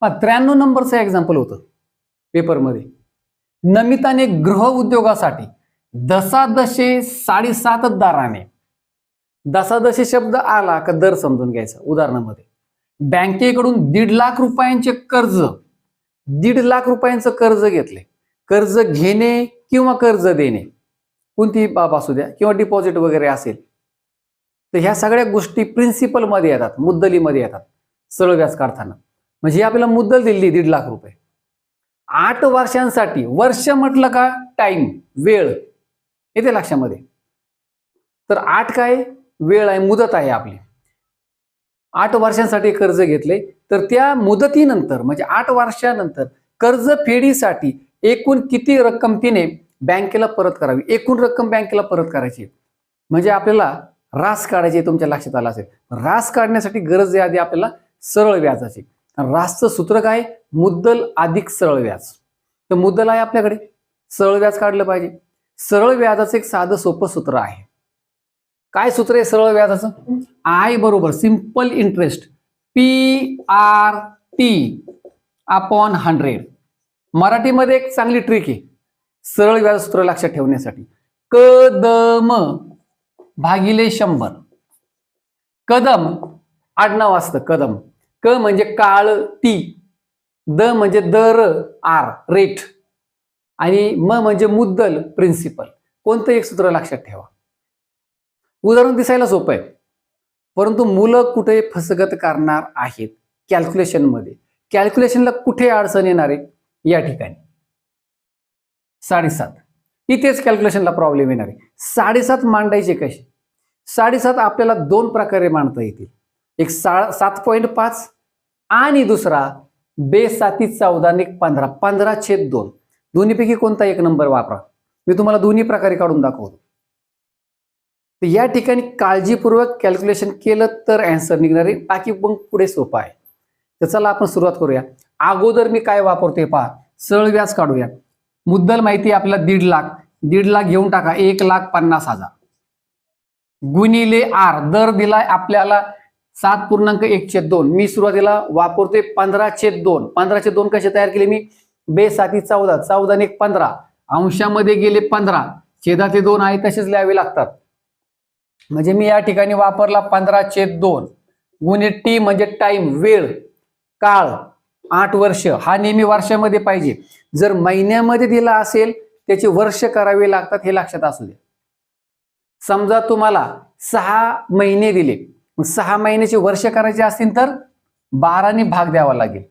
93 नंबरचं एक्झाम्पल होतं पेपरमध्ये. नमिताने गृह उद्योगासाठी दशादशे 7.5 दराने, दशादशे शब्द आला का दर समजून घ्यायचा. उदाहरणामध्ये बँकेकडून 1.5 लाख रुपयांचे कर्ज, 1.5 लाख रुपयांचं कर्ज घेतले. कर्ज घेणे किंवा कर्ज देणे कोणतीही बाब असू द्या किंवा डिपॉझिट वगैरे असेल तर ह्या सगळ्या गोष्टी प्रिन्सिपल मध्ये येतात, मुद्दलीमध्ये येतात सरळ व्याज काढताना. म्हणजे आपल्याला मुद्दल दिली 1.5 लाख रुपये 8 वर्षांसाठी. वर्ष म्हटलं का टाइम, वेळ येते लक्षामध्ये. तर 8 काय वेळ आहे, मुदत आहे आपली. 8 वर्षांसाठी कर्ज घेतले तर त्या मुदतीनंतर म्हणजे 8 वर्षानंतर कर्ज फेडीसाठी एकूण किती रक्कम तिने बँकेला परत करावी, एकूण रक्कम बँकेला परत करायची. म्हणजे आपल्याला रास काढायची. तुमच्या लक्षात आलं असेल, रास काढण्यासाठी गरज आहे आधी आपल्याला सरळ व्याजाची. रासचं सूत्र काय, मुद्दल अधिक सरळ व्याज. तर मुद्दल आहे आपल्याकडे, सरळ व्याज काढलं पाहिजे. सरळ व्याजाचं एक साधं सोपं सूत्र आहे. काय सूत्र आहे सरळ व्याजाचं? आय बरोबर सिंपल इंटरेस्ट PRT अपॉन 100. मराठीमध्ये एक चांगली ट्रिक आहे सरळ व्याज सूत्र लक्षात ठेवण्यासाठी. कदम भागिले 100. कदम आडनाव असतं कदम. क म्हणजे काळ टी, द म्हणजे दर आर रेट, आणि म म्हणजे मुद्दल प्रिन्सिपल. कोणतं एक सूत्र लक्षात ठेवा. उदाहरण दिसायला सोपं आहे परंतु मुलं कुठे फसगत करणार आहेत कॅल्क्युलेशन मध्ये. कॅल्क्युलेशनला कुठे अडचण येणार आहे, या ठिकाणी 7.5 इथेच कॅल्क्युलेशनला प्रॉब्लेम येणार आहे. 7.5 मांडायचे कसे? 7.5 आपल्याला 2 प्रकारे मांडता येतील. एक 7.5 आणि दुसरा बेसाती 14 15 15/2. दोन्हीपैकी कोणता एक नंबर वापरा. मी तुम्हाला दोन्ही प्रकारे काढून दाखवतो. तर या ठिकाणी काळजीपूर्वक कॅल्क्युलेशन केलं तर अँसर निघणार आहे, बाकी मग पुढे सोपं आहे. तर चला आपण सुरुवात करूया. अगोदर मी काय वापरतोय पहा, सरळ व्याज काढूया. मुद्दल माहिती आहे आपल्याला 1.5 लाख. 1.5 लाख घेऊन टाका 1,50,000 गुणिले आर. दर दिलाय आपल्याला 7.1/2. मी सुरुवातीला वापरतोय 15/2. 15/2 कसे तयार केले मी? बेसाती 14, 14 आणि 1 15, अंशामध्ये गेले 15, छेदाचे 2 आहे तसेच लिहावे लागतात. म्हणजे मी या ठिकाणी वापरला 15/2 गुणिले टी म्हणजे टाइम, वेळ, काळ 8 वर्ष. हा नेहमी वर्षामध्ये पाहिजे. जर महिन्यामध्ये दिला असेल त्याचे वर्ष करावे लागतात, हे लक्षात असू द्या. समजा तुम्हाला 6 महिने दिले, 6 महिन्याचे वर्ष करायचे असतील तर 12 भाग द्यावा लागेल.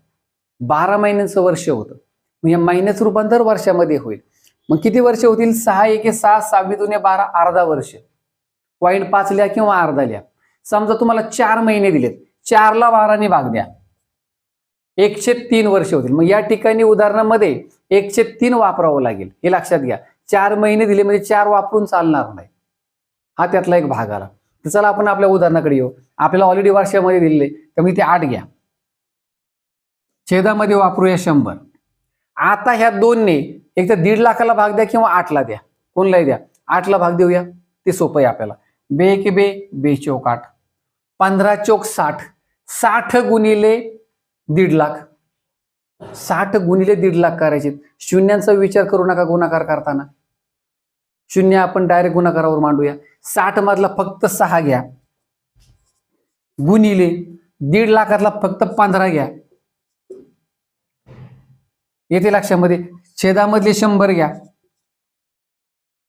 12 महिन्यांचं वर्ष होतं. म्हणजे महिन्याचं रूपांतर वर्षामध्ये होईल. मग किती वर्ष होतील? 6 1 6, 6 2 12, अर्धा वर्ष. 0.5 लिहा किंवा अर्धा लिहा. समजा तुम्हाला 4 महिने दिलेत, 4 ला 12 भाग द्या, 103 वर्ष होतील. मग या ठिकाणी उदाहरणामध्ये 103 वापरावं लागेल, हे लक्षात घ्या. 4 महिने दिले म्हणजे 4 वापरून चालणार नाही. हा त्यातला एक भाग आला. तर चला आपण आपल्या उदाहरणाकडे येऊ. आपल्याला ऑलरेडी वर्षामध्ये दिलेले त्यामुळे ते 8 घ्या. छेदामध्ये वापरूया 100. आता ह्या 2 ने एक तर 1.5 लाखाला भाग द्या किंवा 8 ला द्या, कोणलाही द्या. 8 ला भाग देऊया, ते सोपं आहे आपल्याला. बे के बे, बे चौक 8, 15 चौक 60, 60 गुणिले 1.5 लाख. 60 गुणिले 1.5 लाख करायचे. शून्यांचा विचार करू नका गुणाकार करताना. शून्य आपण डायरेक्ट गुणाकारावर मांडूया. 60 मधला फक्त 6 घ्या गुणिले 1.5 लाखातला फक्त 15 घ्या. येथे लक्षामध्ये छेदामधले 100 घ्या.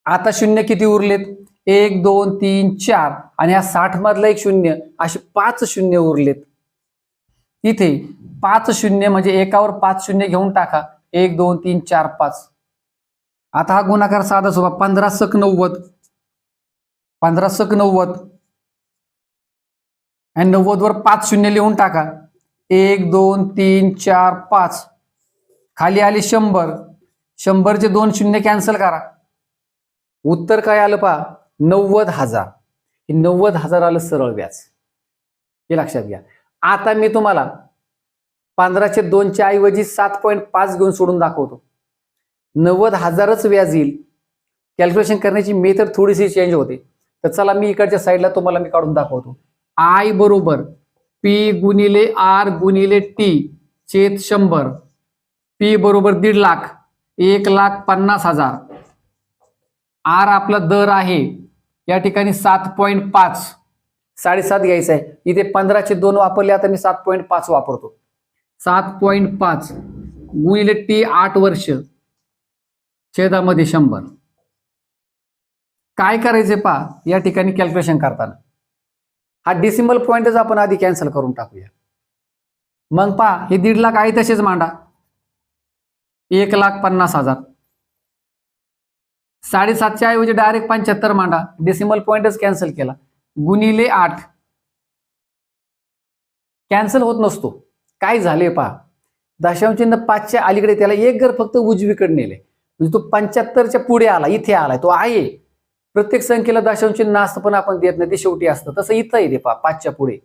आता शून्य किती उरलेत? 1 2 3 4 आणि या 60 मधला एक शून्य, असे 5 शून्य उरलेत. इथे 5 शून्य म्हणजे एकावर 5 शून्य घेऊन टाका. 1 2 3 4 5. आता हा गुणाकार साधा सोपा. 15 सक 90, 15 सक 90 आणि 90 वर 5 शून्य लिहून टाका. 1 2 3 4 5. खाली आली 100. 100चे 2 शून्य कॅन्सल करा. उत्तर काय आलं पहा? 90,000. हे 90,000 आलं सरळ व्याज, हे लक्षात घ्या. आता मी तुम्हाला 15चे 2 च्या ऐवजी 7.5 घेऊन सोडून दाखवतो. 90,000च व्याज येईल. कॅल्क्युलेशन करण्याची मेथड थोडीशी चेंज होते. तर चला मी इकडच्या साईडला तुम्हाला मी काढून दाखवतो. आय बरोबर पी गुणिले आर गुणिले टी छेद 100, पी बरोबर 1.5 लाख, 1,50,000. आर आपला दर आहे या ठिकाणी 7.5, 7.5 घ्यायचं आहे. इथे 15चे 2 वापरले, आता मी 7.5 वापरतो. 7.5 गुणिले टी 8 वर्ष छेदामध्ये 100. काय करायचे पहा या ठिकाणी कॅल्क्युलेशन करताना, हा डेसिमल पॉइंटच आपण आधी कॅन्सल करून टाकूया. मग पहा हे 1.5 लाख आहे तसेच मांडा, 1,50,000. 7.5च्या ऐवजी डायरेक्ट 75 मांडा, डेसिमल पॉइंटच कॅन्सल केला, गुणिले 8. कॅन्सल होत नसतो. काय झाले पहा, दशांश चिन्ह 5च्या अलीकडे त्याला एक घर फक्त उजवीकडे नेले, म्हणजे तो 75च्या पुढे आला, इथे आलाय. तो आहे प्रत्येक संख्येला दशांश चिन्ह असतं पण आपण देत नाही, ते शेवटी असतं. तसं इथं येते पहा 5च्या पुढे,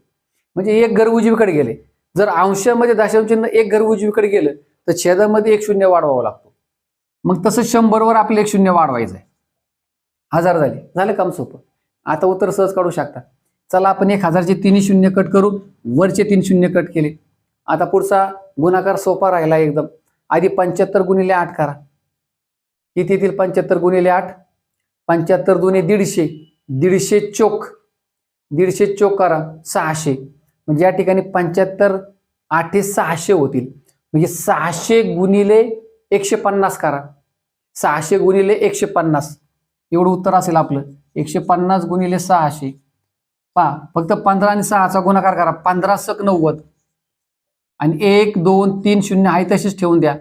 म्हणजे एक घर उजवीकडे गेले. जर अंशामध्ये दशांश चिन्ह एक घर उजवीकडे गेलं तर छेदामध्ये 1 शून्य वाढवावं लागतो. मग तसं 100 वर आपलं 1 शून्य वाढवायचं आहे. 1000 झालं काम सोपं. आता उत्तर सहज काढू शकता. चला आपण 1000चे 3 शून्य कट करू, वरचे 3 शून्य कट केले. आता पुढचा गुणाकार सोपा राहिला एकदम. आधी 75 गुणिले 8 करा. किती येतील 75 गुणिले 8? 75 दुने 150, 150 चोक, 150 चोक करा 600. म्हणजे या ठिकाणी 75 8 600 होतील. म्हणजे 600 गुणिले 150 करा, 600 गुणिले 150 एवढं उत्तर असेल आपलं. 150 गुणिले 600. पहा फक्त 15 आणि 6चा गुणाकार करा, 15 सक 90 आणि 1 2 3 शून्य आहे तसेच ठेवून द्या.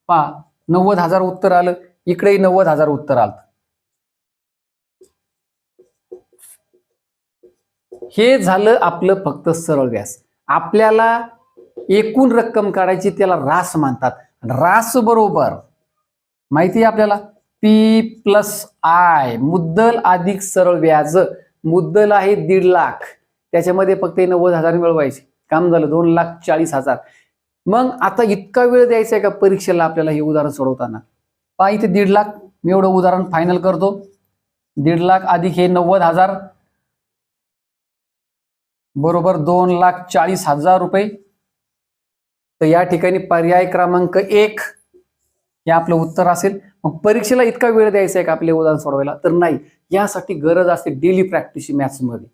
पहा 90,000 उत्तर आलं, इकडेही 90,000 उत्तर आलं. हे झालं आपलं फक्त सरळ व्यास. आपल्याला एकूण रक्कम काढायची, त्याला रास म्हणतात. रास बरोबर माहिती आहे आपल्याला पी प्लस आय, मुद्दल अधिक सरळ व्याज. मुद्दल आहे 1.5 लाख, त्याच्यामध्ये फक्त 90,000 मिळवायचे, काम झालं 2,40,000. मग आता इतका वेळ द्यायचा आहे का परीक्षेला आपल्याला हे उदाहरण सोडवताना? पहा इथे 1.5 लाख, मी एवढं उदाहरण फायनल करतो. 1.5 लाख अधिक हे 90,000 बरोबर 2,40,000 रुपये. तर या ठिकाणी पर्याय क्रमांक 1 हे आपलं उत्तर असेल. मग परीक्षेला इतका वेळ द्यायचा आहे का आपले उदाहरण सोडवायला? तर नाही. यासाठी गरज असते डेली प्रॅक्टिस मॅथ्समध्ये.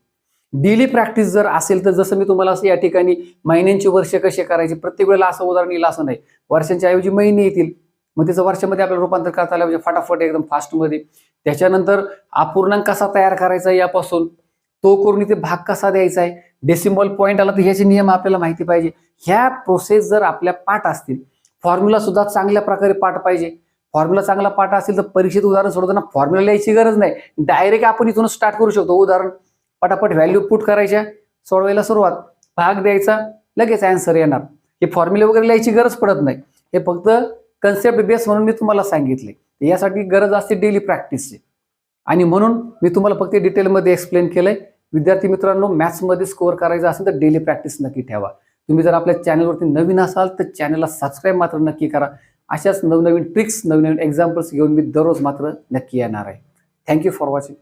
डेली प्रॅक्टिस जर असेल तर जसं मी तुम्हाला असं या ठिकाणी महिन्यांची वर्ष कसे करायचे प्रत्येक वेळेला असं उदाहरण येईल असं नाही. वर्षांच्या ऐवजी महिने येतील, मग त्याचं वर्षामध्ये आपल्याला रूपांतर करता आलं म्हणजे फटाफट एकदम फास्टमध्ये. त्याच्यानंतर अपूर्णांक कसा तयार करायचा यापासून तो करून इथे भाग कसा द्यायचा आहे, डेसिमल पॉईंट आला तर ह्याचे नियम आपल्याला माहिती पाहिजे. ह्या प्रोसेस जर आपल्या पाठ असतील, फॉर्म्युला सुद्धा चांगल्या प्रकारे पाठ पाहिजे. फॉर्म्युला चांगला पाठ असेल तर परीक्षेत उदाहरण सोडवताना फॉर्म्युला लिहायची गरज नाही, डायरेक्ट आपण इथून स्टार्ट करू शकतो. उदाहरण पटापट व्हॅल्यू पुट करायच्या, सोडवायला सुरुवात, भाग द्यायचा, लगेच आन्सर येणार. हे फॉर्म्युले वगैरे लिहायची गरज पडत नाही. हे फक्त कन्सेप्ट बेस म्हणून मी तुम्हाला सांगितले. यासाठी गरज असते डेली प्रॅक्टिसची, आणि म्हणून मी तुम्हाला फक्त डिटेलमध्ये एक्सप्लेन केलंय. विद्यार्थी मित्रांनो, मॅथ्समध्ये स्कोअर करायचा असेल तर डेली प्रॅक्टिस नक्की ठेवा. तुम्ही जर आपल्या चॅनलवरती नवीन असाल तर चॅनलला सबस्क्राईब मात्र नक्की करा. अशाच नवनवीन ट्रिक्स, नवनवीन एक्झाम्पल्स घेऊन मी दररोज मात्र नक्की येणार आहे. Thank you for watching.